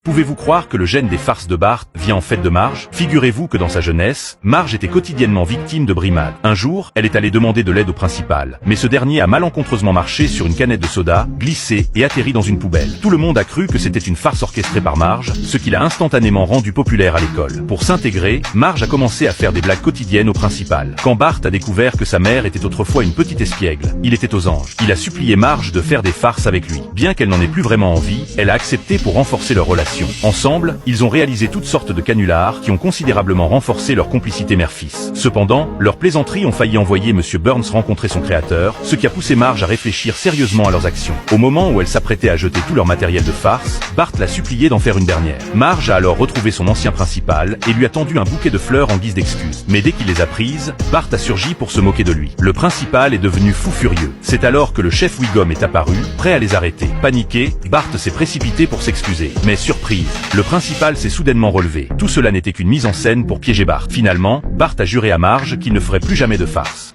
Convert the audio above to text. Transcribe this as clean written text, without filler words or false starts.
Pouvez-vous croire que le gène des farces de Bart vient en fait de Marge? Figurez-vous que dans sa jeunesse, Marge était quotidiennement victime de brimades. Un jour, elle est allée demander de l'aide au principal, mais ce dernier a malencontreusement marché sur une canette de soda, glissé et atterri dans une poubelle. Tout le monde a cru que c'était une farce orchestrée par Marge, ce qui l'a instantanément rendu populaire à l'école. Pour s'intégrer, Marge a commencé à faire des blagues quotidiennes au principal. Quand Bart a découvert que sa mère était autrefois une petite espiègle, il était aux anges. Il a supplié Marge de faire des farces avec lui. Bien qu'elle n'en ait plus vraiment envie, elle a accepté pour renforcer leur relation. Ensemble, ils ont réalisé toutes sortes de canulars qui ont considérablement renforcé leur complicité mère-fils. Cependant, leurs plaisanteries ont failli envoyer Monsieur Burns rencontrer son créateur, ce qui a poussé Marge à réfléchir sérieusement à leurs actions. Au moment où elle s'apprêtait à jeter tout leur matériel de farce, Bart l'a supplié d'en faire une dernière. Marge a alors retrouvé son ancien principal et lui a tendu un bouquet de fleurs en guise d'excuse. Mais dès qu'il les a prises, Bart a surgi pour se moquer de lui. Le principal est devenu fou furieux. C'est alors que le chef Wiggum est apparu, prêt à les arrêter. Paniqué, Bart s'est précipité pour s'excuser. Mais surprise, le principal s'est soudainement relevé. Tout cela n'était qu'une mise en scène pour piéger Bart. Finalement, Bart a juré à Marge qu'il ne ferait plus jamais de farce.